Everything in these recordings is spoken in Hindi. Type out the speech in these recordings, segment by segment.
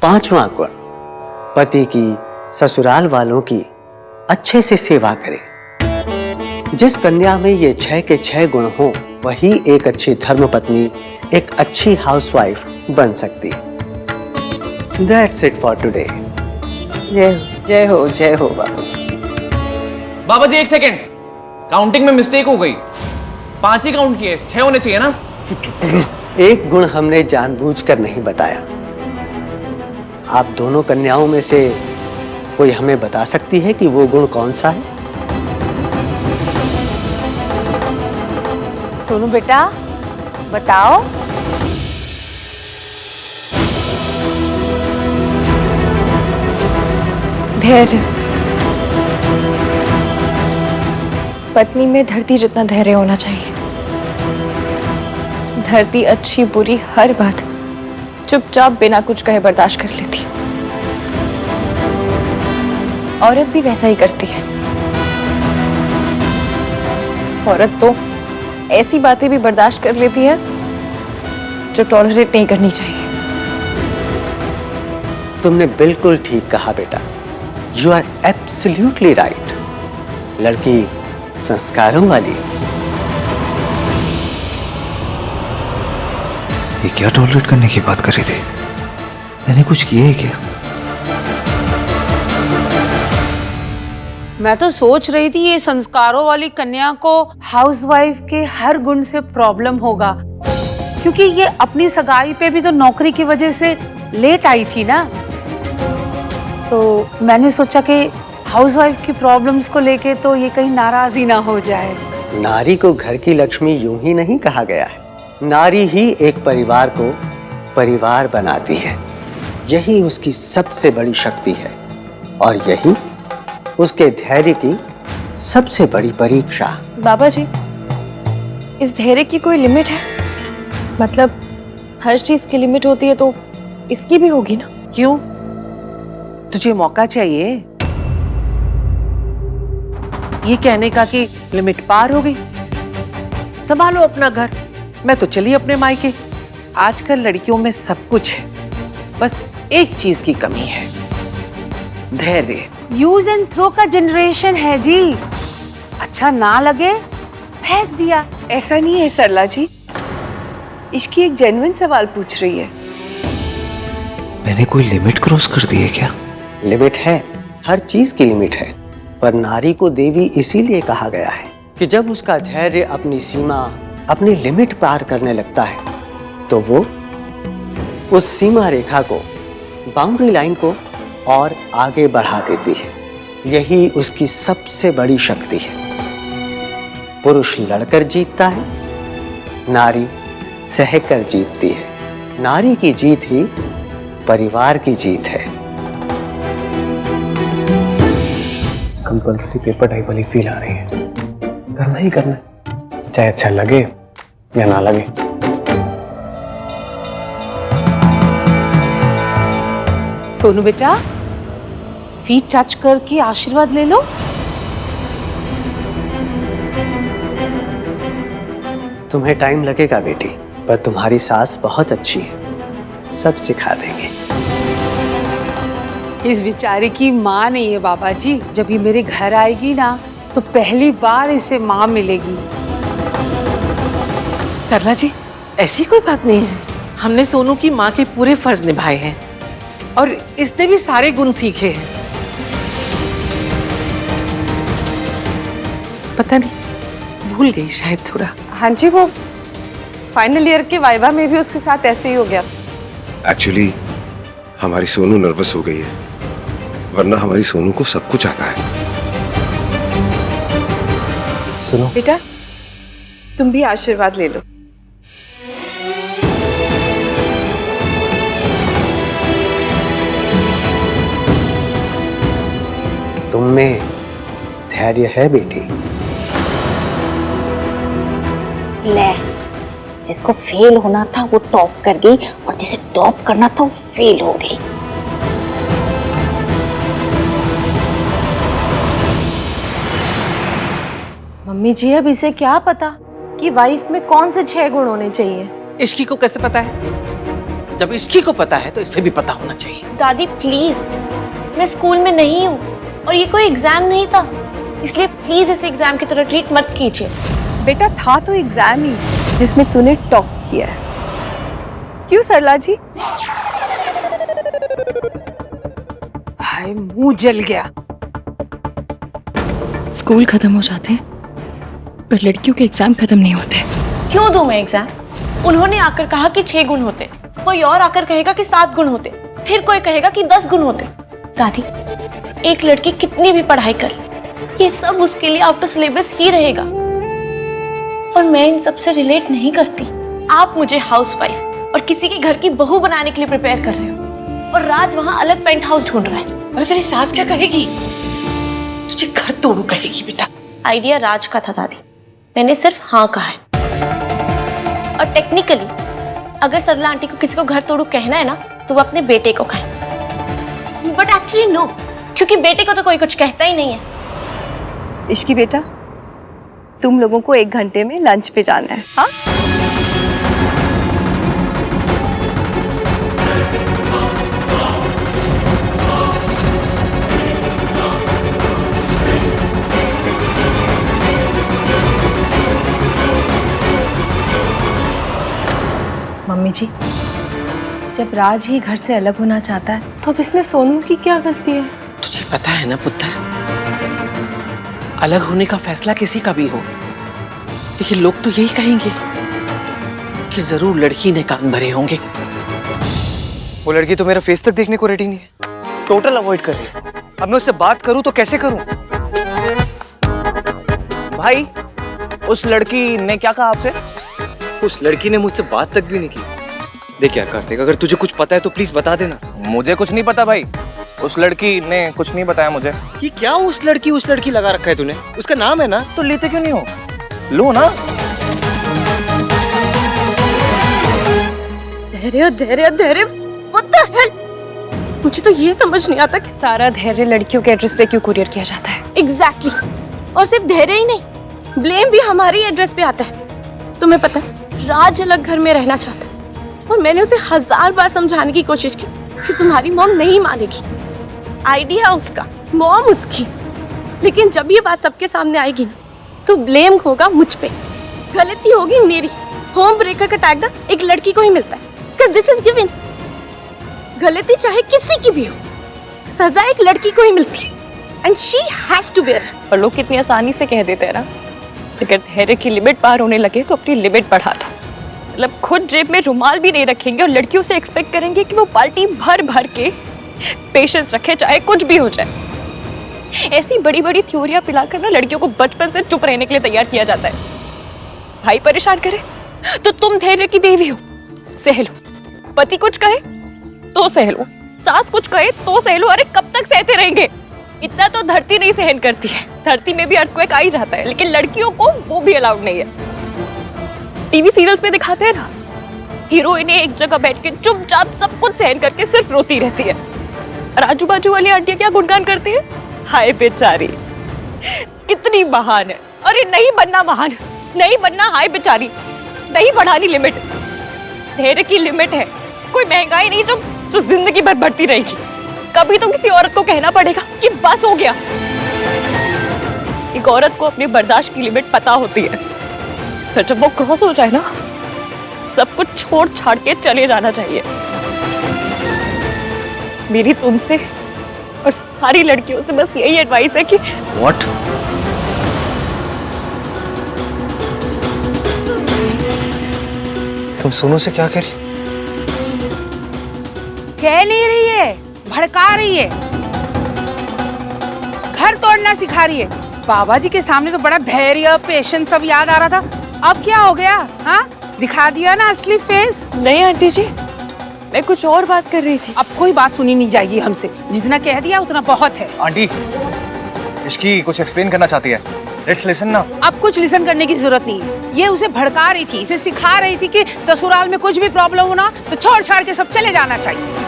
5वां गुण, पति की ससुराल वालों की अच्छे से सेवा करे। जिस कन्या में ये 6 के 6 गुण हो वही एक अच्छी धर्मपत्नी, एक अच्छी हाउसवाइफ बन सकती है। That's it for today. जय हो बाबा। बाबा जी 1 सेकेंड, काउंटिंग में मिस्टेक हो गई। 5 ही काउंट किए, 6 होने चाहिए ना। एक गुण हमने जानबूझकर नहीं बताया। आप दोनों कन्याओं में से कोई हमें बता सकती है कि वो गुण कौन सा है? सोनू बेटा बताओ। धैर्य। पत्नी में धरती जितना धैर्य होना चाहिए। धरती अच्छी बुरी हर बात चुपचाप बिना कुछ कहे बर्दाश्त कर लेती है। औरत भी वैसा ही करती है। औरत तो ऐसी बातें भी बर्दाश्त कर लेती है जो टॉलरेट नहीं करनी चाहिए। तुमने बिल्कुल ठीक कहा बेटा। You are absolutely right. लड़की संस्कारों वाली। ये क्या टॉलरेट करने की बात कर रही थी? मैंने कुछ किया है क्या? मैं तो सोच रही थी ये संस्कारों वाली कन्या को हाउसवाइफ के हर गुण से प्रॉब्लम होगा, क्योंकि ये अपनी सगाई पे भी तो नौकरी की वजह से लेट आई थी ना। तो मैंने सोचा कि हाउसवाइफ की प्रॉब्लम्स को लेके तो ये कहीं नाराज ही ना हो जाए। नारी को घर की लक्ष्मी यूं ही नहीं कहा गया है। नारी ही एक परिवार को परिवार बनाती है। यही उसकी सबसे बड़ी शक्ति है और यही उसके धैर्य की सबसे बड़ी परीक्षा। बाबा जी, इस धैर्य की कोई लिमिट है? मतलब हर चीज की लिमिट होती है तो इसकी भी होगी ना? क्यों? तुझे मौका चाहिए ये कहने का कि लिमिट पार हो गई? संभालो अपना घर, मैं तो चली अपने मायके। आजकल लड़कियों में सब कुछ है, बस एक चीज की कमी है, धैर्य। यूज एंड थ्रो का जनरेशन है जी। अच्छा ना लगे फेंक दिया। ऐसा नहीं है सरला जी, इसकी एक जेन्युइन सवाल पूछ रही है। मैंने कोई लिमिट क्रॉस कर दी है क्या? लिमिट है, हर चीज की लिमिट है। पर नारी को देवी इसीलिए कहा गया है कि जब उसका धैर्य अपनी सीमा, अपनी लिमिट पार करने लगता है तो वो उस सीमा रेखा को, बाउंड्री लाइन को और आगे बढ़ा देती है। यही उसकी सबसे बड़ी शक्ति है। पुरुष लड़कर जीतता है, नारी सहकर जीतती है। नारी की जीत ही परिवार की जीत है। कंपल्सरी पेपर टाइप वाली फील आ रही है। करना ही करना है, चाहे अच्छा लगे या ना लगे। सोनू बेटा फीट टच करके आशीर्वाद ले लो। तुम्हें टाइम लगेगा बेटी, पर तुम्हारी सास बहुत अच्छी है, सब सिखा देंगे। इस बेचारे की माँ नहीं है बाबा जी। जब ये मेरे घर आएगी ना तो पहली बार इसे माँ मिलेगी। सरला जी ऐसी कोई बात नहीं है, हमने सोनू की माँ के पूरे फर्ज निभाए हैं और इसने भी सारे गुण सीखे हैं। पता नहीं भूल गई शायद थोड़ा। हाँ जी, वो फाइनल ईयर के वाइवा में भी उसके साथ ऐसे ही हो गया। एक्चुअली हमारी सोनू नर्वस हो गई है, वरना हमारी सोनू को सब कुछ आता है। सुनो बेटा तुम भी आशीर्वाद ले लो। तुम में धैर्य है बेटी। ले, जिसको फेल होना था वो टॉप कर गई और जिसे टॉप करना था वो फेल हो गई। मम्मी जी, अब इसे क्या पता कि वाइफ में कौन से 6 गुण होने चाहिए? इश्की को कैसे पता है? जब इसकी को पता है तो इसे भी पता होना चाहिए। दादी प्लीज, मैं स्कूल में नहीं हूँ और ये कोई एग्जाम नहीं था, इसलिए प्लीज इसे एग्जाम की तरह ट्रीट मत कीजिए। बेटा था तो एग्जाम ही जिसमें तूने टॉप किया है। क्यों सरला जी? हाय मुंह जल गया। स्कूल खत्म हो जाते हैं पर लड़कियों के एग्जाम खत्म नहीं होते। क्यों दूं मैं एग्जाम? उन्होंने आकर कहा कि 6 गुण होते, कोई और आकर कहेगा कि 7 गुण होते, फिर कोई कहेगा कि 10 गुण होते। दादी, एक लड़की कितनी भी पढ़ाई कर ले, ये सब उसके लिए आउट ऑफ सिलेबस ही रहेगा और मैं इन सब से रिलेट नहीं करती। आप मुझे हाउसवाइफ और किसी के घर की बहू बनाने के लिए प्रिपेयर कर रहे हो और राज वहां अलग पेंट हाउस ढूंढ रहा है। अरे तेरी सास क्या कहेगी? तुझे घर तोड़ू कहेगी बेटा। आइडिया राज का था दादी, मैंने सिर्फ हाँ कहा है। और टेक्निकली अगर सरला आंटी को किसी को घर तोड़ू कहना है ना तो वो अपने बेटे को कहे, बट एक्चुअली नो, क्योंकि बेटे को तो कोई कुछ कहता ही नहीं है। इश्की बेटा, तुम लोगों को 1 घंटे में लंच पे जाना है। हाँ, मम्मी जी, जब राज ही घर से अलग होना चाहता है तो अब इसमें सोनू की क्या गलती है? तुझे पता है ना पुत्र, अलग होने का फैसला किसी का भी हो, लेकिन लोग तो यही कहेंगे कि जरूर लड़की ने कान भरे होंगे। वो लड़की तो मेरा फेस तक देखने को रेडी नहीं है, टोटल अवॉइड कर रही है। अब मैं उससे बात करूं तो कैसे करूं? भाई उस लड़की ने क्या कहा आपसे? उस लड़की ने मुझसे बात तक भी नहीं की। देख यार कार्तिक, अगर तुझे कुछ पता है तो प्लीज बता देना। मुझे कुछ नहीं पता भाई, उस लड़की ने कुछ नहीं बताया मुझे। ये क्या उस लड़की लगा रखा है तूने? उसका नाम है ना? तो लेते क्यों नहीं हो? लो ना। धैर्य धैर्य धैर्य, व्हाट द हेल? मुझे तो ये समझ नहीं आता कि सारा धैर्य लड़कियों के एड्रेस पे क्यों कुरियर किया जाता है? एग्जैक्टली और सिर्फ धैर्य ही नहीं, ब्लेम भी हमारी एड्रेस पे आता है। तुम्हें पता है राज अलग घर में रहना चाहता है और मैंने उसे 1000 बार समझाने की कोशिश की कि तुम्हारी मॉम नहीं मानेगी। आइडिया उसका, मॉम उसकी, लेकिन जब ये बात सबके सामने आएगी ना तो ब्लेम होगा मुझ पे, गलती होगी मेरी। होम ब्रेकर का टैग ना एक लड़की को ही मिलता है, बिकॉज़ दिस इज गिवन। गलती चाहे किसी की भी हो, सजा एक लड़की को ही मिलती है and she has to bear. और लोग कितनी आसानी से कह देते हैं ना, अगर धैर्य की लिमिट पार होने लगे तो अपनी लिमिट बढ़ा दो। मतलब खुद जेब में रुमाल भी नहीं रखेंगे और लड़कियों से एक्सपेक्ट करेंगे कि वो बाल्टी भर भर के पेशेंस रखे, चाहे कुछ भी हो जाए। ऐसी बड़ी बड़ी थ्योरियां पिलाकर ना लड़कियों को बचपन से चुप रहने के लिए तैयार किया जाता है। भाई परेशान करे तो तुम धैर्य की देवी हो, सह लो। पति कुछ कहे तो सह लो, सास कुछ कहे तो सह लो। अरे कब तक सहते रहेंगे? इतना तो धरती नहीं सहन करती है, धरती में भी अर्थक्वेक आ ही जाता है, लेकिन लड़कियों को वो भी अलाउड नहीं है। टीवी सीरियल्स में दिखाते हैं ना, हीरोइनें एक जगह बैठ के चुपचाप सब कुछ सहन करके सिर्फ रोती रहती है, और आजू बाजू वाली आंटियां क्या गुणगान करती है, हाय बेचारी कितनी महान है। अरे नहीं बनना महान, नहीं बनना हाय बेचारी, नहीं बढ़ानी लिमिट। धैर्य की लिमिट है, कोई महंगाई नहीं जो जिंदगी भर बढ़ती रहेगी। कभी तो किसी औरत को कहना पड़ेगा कि बस हो गया। एक औरत को अपनी बर्दाश्त की लिमिट पता होती है, तो जब वो क्रॉस हो जाए ना, सब कुछ छोड़ छाड़ के चले जाना चाहिए। मेरी तुमसे और सारी लड़कियों से बस यही एडवाइस है कि व्हाट? तुम सोनू से क्या कह रही? कह नहीं रही है, भड़का रही है, घर तोड़ना सिखा रही है। बाबा जी के सामने तो बड़ा धैर्य पेशेंस सब याद आ रहा था, अब क्या हो गया? हाँ, दिखा दिया ना असली फेस। नहीं आंटी जी, मैं कुछ और बात कर रही थी। अब कोई बात सुनी नहीं जाएगी हमसे, जितना कह दिया उतना बहुत है। आंटी इसकी कुछ एक्सप्लेन करना चाहती है, लेट्स लिसन ना। अब कुछ लिसन करने की जरूरत नहीं है, ये उसे भड़का रही थी, इसे सिखा रही थी कि ससुराल में कुछ भी प्रॉब्लम हो ना तो छोड़ छाड़ के सब चले जाना चाहिए।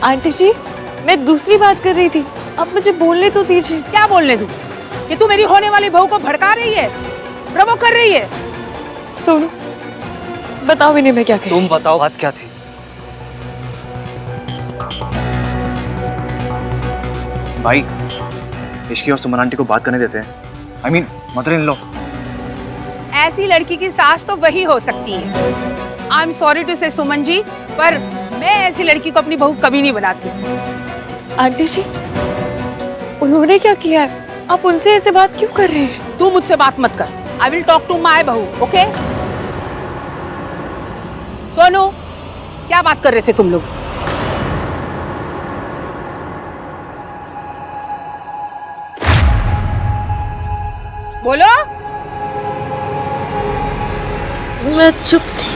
आंटी जी, मैं दूसरी बात कर रही थी, अब मुझे बोलने तो दीजिए। क्या बोलने दूं? कि तू मेरी होने वाली बहू को भड़का रही है, प्रवोक कर रही है। सुनो, बताओ इन्हें मैं क्या कह रही। तुम बताओ बात क्या थी? भाई इश्की और सुमन आंटी को बात करने देते हैं। I mean, mother in law. ऐसी लड़की की सास तो वही हो सकती है। आई एम सॉरी टू से सुमन जी, पर मैं ऐसी लड़की को अपनी बहू कभी नहीं बनाती। आंटी जी, उन्होंने क्या किया है? आप उनसे ऐसे बात क्यों कर रहे हैं? तू मुझसे बात मत कर। I will talk to my बहू, ओके? सोनू, क्या बात कर रहे थे तुम लोग? बोलो। मैं चुप थी।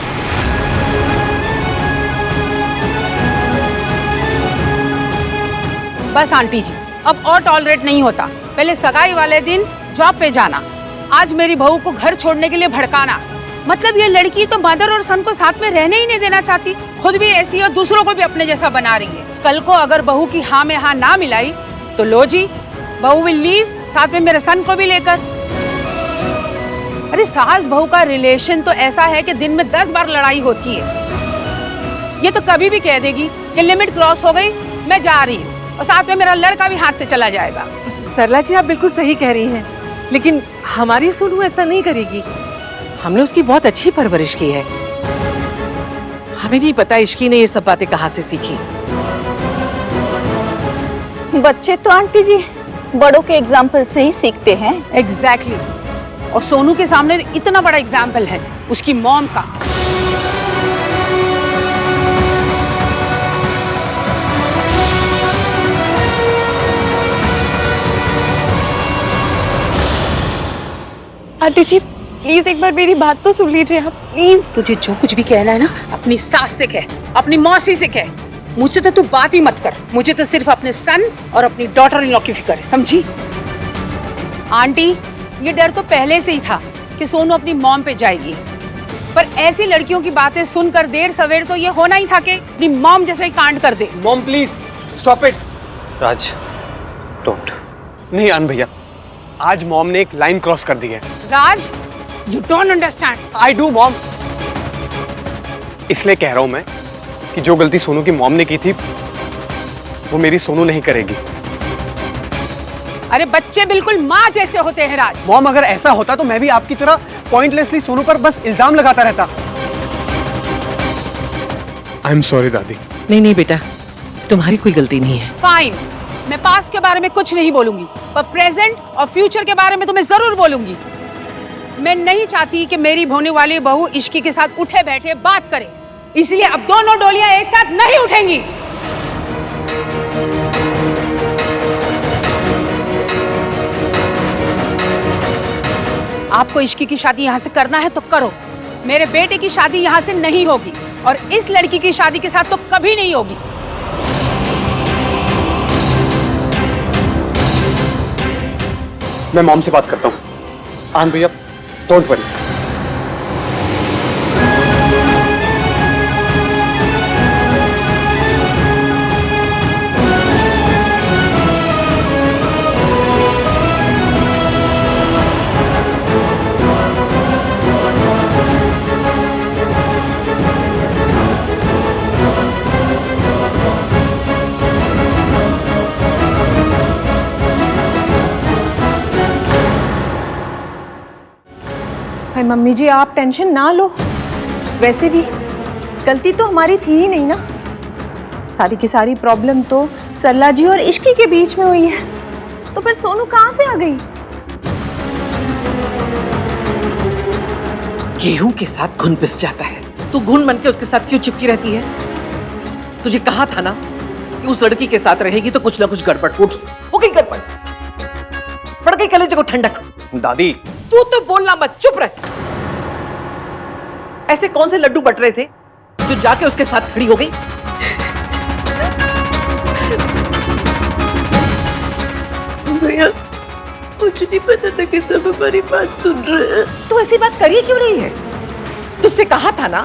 बस आंटी जी, अब और टॉलरेट नहीं होता। पहले सगाई वाले दिन जॉब पे जाना, आज मेरी बहू को घर छोड़ने के लिए भड़काना। मतलब ये लड़की तो मदर और सन को साथ में रहने ही नहीं देना चाहती, खुद भी ऐसी और दूसरों को भी अपने जैसा बना रही है। कल को अगर बहू की हाँ में हाँ ना मिलाई तो लो जी, बहू विल लीव, साथ में मेरे सन को भी लेकर। अरे सास बहू का रिलेशन तो ऐसा है कि दिन में 10 बार लड़ाई होती है। ये तो कभी भी कह देगी कि लिमिट क्रॉस हो गई, मैं जा रही हूँ, और साथ में मेरा लड़का भी हाथ से चला जाएगा। सरला जी, आप बिल्कुल सही कह रही हैं, लेकिन हमारी सोनू ऐसा नहीं करेगी। हमने उसकी बहुत अच्छी परवरिश की है। हमें नहीं पता इश्की ने ये सब बातें कहाँ से सीखी। बच्चे तो आंटी जी बड़ों के एग्जाम्पल से ही सीखते हैं। एग्जैक्टली। और सोनू के सामने इतना बड़ा एग्जाम्पल है उसकी मॉम का। आंटी जी, प्लीज एक बार मेरी बात तो सुन लीजिए आप, प्लीज। तुझे जो कुछ भी कहना है ना, अपनी सास से कह, अपनी मौसी से कह। मुझसे तो तू बात ही मत कर। मुझे तो सिर्फ अपने सन और अपनी डॉटर इन लॉ की फिक्र है, समझी? आंटी, ये डर तो पहले से ही था कि सोनू अपनी मॉम पे जाएगी, पर ऐसी लड़कियों की बातें सुनकर देर सवेर तो ये होना ही था कि अपनी मॉम जैसे ही कांड कर दे। Mom please stop it. Raj, don't. नहीं आन भैया, आज मॉम ने एक लाइन क्रॉस कर दी है। Raj, you don't understand. I do mom. इसलिए कह रहा हूं मैं कि जो गलती सोनू की मॉम ने की थी वो मेरी सोनू नहीं करेगी। अरे बच्चे बिल्कुल माँ जैसे होते हैं राज। मॉम, अगर ऐसा होता तो मैं भी आपकी तरह पॉइंटलेसली सोनू पर बस इल्जाम लगाता रहता। आई एम सॉरी दादी। नहीं नहीं बेटा, तुम्हारी कोई गलती नहीं है। फाइन, मैं पास्ट के बारे में कुछ नहीं बोलूंगी, पर प्रेजेंट और फ्यूचर के बारे में तो मैं जरूर बोलूंगी। मैं नहीं चाहती कि मेरी होने वाली बहू इश्की के साथ उठे बैठे बात करे, इसलिए अब दोनों डोलियां एक साथ नहीं उठेंगी। आपको इश्की की शादी यहाँ से करना है तो करो, मेरे बेटे की शादी यहाँ से नहीं होगी, और इस लड़की की शादी के साथ तो कभी नहीं होगी। मैं मॉम से बात करता हूँ। आन भैया, डोंट वरी। मम्मी जी, आप टेंशन ना लो। वैसे भी गलती तो हमारी थी ही नहीं ना। सारी की सारी प्रॉब्लम तो सरला जी और इश्की के बीच में हुई है, तो फिर सोनू कहाँ से आ गई? गेहूं के साथ घुन पिस जाता है, तू घुन बन के उसके साथ क्यों चिपकी रहती है? तुझे कहा था ना कि उस लड़की के साथ रहेगी तो कुछ ना कुछ गड़बड़ होगी। हो गई गड़बड़, पड़ गई कलेजे को ठंडक। दादी, तू तो बोलना मत, चुप रह। ऐसे कौन से लड्डू बट रहे थे जो जाके उसके साथ खड़ी हो गई? भैया, मुझे नहीं पता था कि सब हमारी बात सुन रहे हैं। तो ऐसी बात करिए क्यों रही है? तुझसे कहा था ना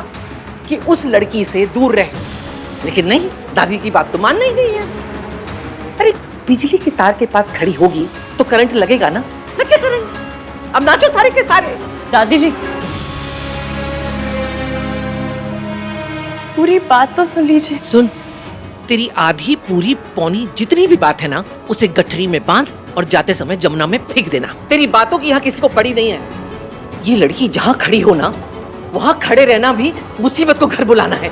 कि उस लड़की से दूर रह, लेकिन नहीं, दादी की बात तो मान नहीं गई है। अरे बिजली के तार के पास खड़ी होगी तो करंट लगेगा ना, लगे करंट। अब नाचो सारे के सारे। दादी जी, पूरी बात तो सुन लीजिए। सुन, तेरी आधी पूरी पौनी जितनी भी बात है ना, उसे गठरी में बांध और जाते समय जमुना में फेंक देना। तेरी बातों की यहाँ किसी को पड़ी नहीं है। ये लड़की जहाँ खड़ी हो ना, वहाँ खड़े रहना भी मुसीबत को घर बुलाना है।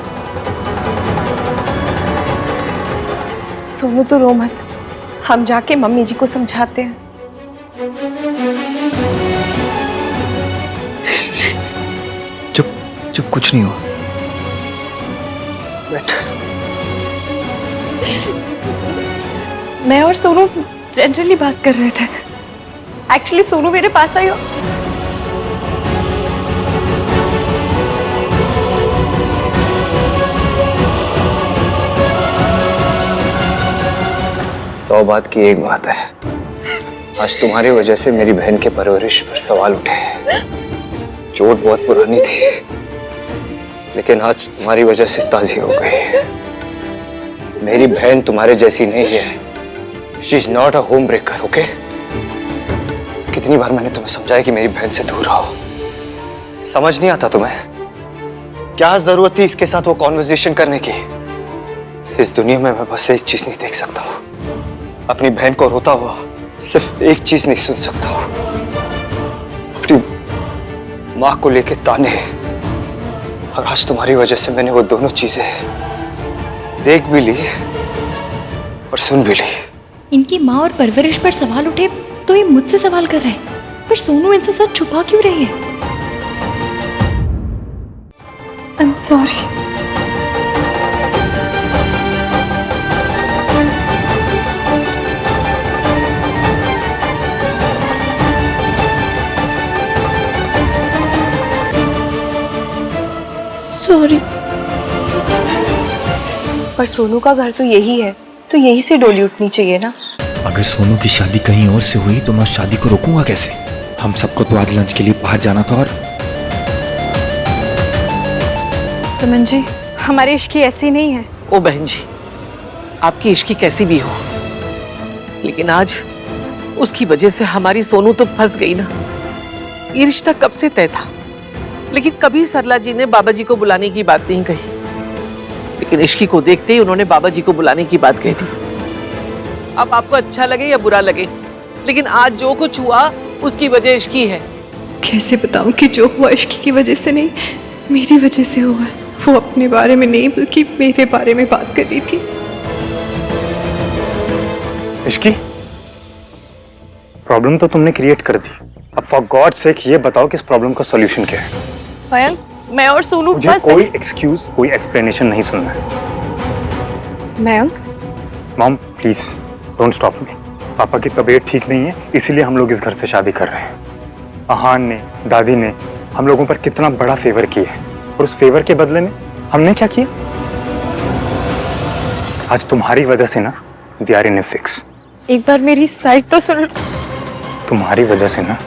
सोनू तो रो मत, हम जाके मम्मी जी को समझाते हैं। चुप चुप, कुछ नहीं हुआ। बैठ। मैं और सोनू जनरली बात कर रहे थे। एक्चुअली सोनू मेरे पास आई। सौ बात की एक बात है, आज तुम्हारी वजह से मेरी बहन के परवरिश पर सवाल उठे। चोट बहुत पुरानी थी, लेकिन आज तुम्हारी वजह से ताजी हो गई। मेरी बहन तुम्हारे जैसी नहीं है। She is not a home breaker, okay? कितनी बार मैंने तुम्हें समझाया कि मेरी बहन से दूर रहो, समझ नहीं आता तुम्हें? क्या जरूरत थी इसके साथ वो कॉन्वर्सेशन करने की? इस दुनिया में मैं बस एक चीज नहीं देख सकता हूँ, अपनी बहन को रोता हुआ। सिर्फ एक चीज नहीं सुन सकता हूँ, अपनी माँ को लेके ताने। और आज तुम्हारी वजह से मैंने वो दोनों चीजें देख भी ली और सुन भी ली। इनकी माँ और परवरिश पर सवाल उठे तो ये मुझसे सवाल कर रहे हैं, पर सोनू इनसे सच छुपा क्यों रही है? I am sorry. सॉरी। पर सोनू का घर तो यही है, तो यही से डोली उठनी चाहिए ना। अगर सोनू की शादी कहीं और से हुई तो मैं उस शादी को रोकूंगा कैसे? हम सबको तो आज लंच के लिए बाहर जाना था। और सुमन जी, हमारी इश्क ऐसी नहीं है। ओ बहन जी, आपकी इश्की कैसी भी हो, लेकिन आज उसकी वजह से हमारी सोनू तो फंस गई ना। ये रिश्ता कब से तय था, लेकिन कभी सरला जी ने बाबा जी को बुलाने की बात नहीं कही। लेकिन इश्की को देखते ही उन्होंने बाबा जी को बुलाने की बात कही थी। अब आपको अच्छा लगे या बुरा लगे, लेकिन आज जो कुछ हुआ उसकी वजह इश्की है। कैसे बताऊं कि जो हुआ इश्की की वजह से नहीं, मेरी वजह से हुआ है। वो अपने बारे में नहीं बल्कि मेरे बारे में बात कर रही थी। इश्की, प्रॉब्लम तो तुमने क्रिएट कर दी। अब फॉर गॉड सेक ये बताओ कि इस प्रॉब्लम का सॉल्यूशन क्या है? मयंक, मैं और सोनू मुझे कोई एक्सक्यूज, कोई एक्सप्लेनेशन नहीं सुनना है। Mayank, mom please don't stop me. पापा की तबीयत ठीक नहीं है, इसीलिए हम लोग इस घर से शादी कर रहे हैं। अहान ने, दादी ने हम लोगों पर कितना बड़ा फेवर किया है, और उस फेवर के बदले में हमने क्या किया? आज तुम्हारी वजह से ना we are in a fix. एक बार मेरी साइड तो सुन। तुम्हारी वजह से ना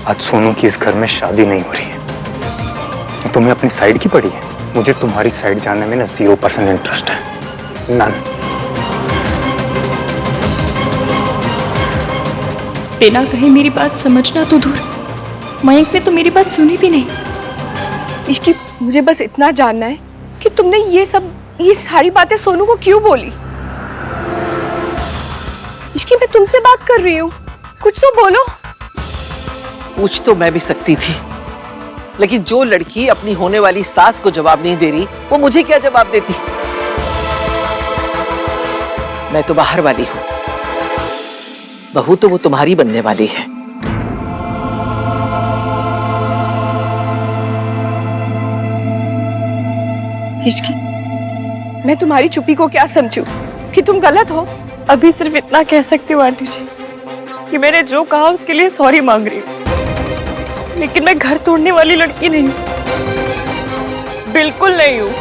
आज सोनू की इस घर में शादी नहीं हो रही है। तुम्हें अपनी साइड की पड़ी है। मुझे तुम्हारी साइड जानने में ना 0% इंटरेस्ट है, नन। बिना कहे मेरी बात समझना तो दूर, मयंक ने तो मेरी बात सुनी भी नहीं। इश्की, मुझे बस इतना जानना है कि तुमने ये सारी बातें सोनू को क्यों बोली? इश्की, मैं तुमसे बात कर रही हूँ, कुछ तो बोलो। पूछ तो मैं भी सकती थी, लेकिन जो लड़की अपनी होने वाली सास को जवाब नहीं दे रही, वो मुझे क्या जवाब देती? मैं तो बाहर वाली हूं, बहू तो वो तुम्हारी बनने वाली है। इश्की, मैं तुम्हारी चुप्पी को क्या समझूं कि तुम गलत हो? अभी सिर्फ इतना कह सकती हूँ आंटी जी कि मैंने जो कहा उसके लिए सॉरी मांग रही हूँ, लेकिन मैं घर तोड़ने वाली लड़की नहीं हूँ, बिल्कुल नहीं हूँ।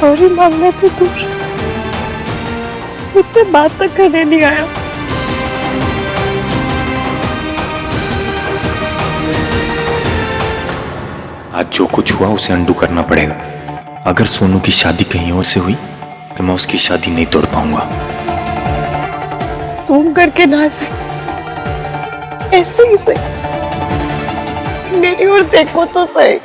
सॉरी मांगना तो दूर, मुझसे बात तक करने नहीं आया। आज जो कुछ हुआ उसे अंडू करना पड़ेगा। अगर सोनू की शादी कहीं और से हुई तो मैं उसकी शादी नहीं तोड़ पाऊंगा। सूम करके ना सही, ऐसे ही सही, मेरी ओर देखो तो सही।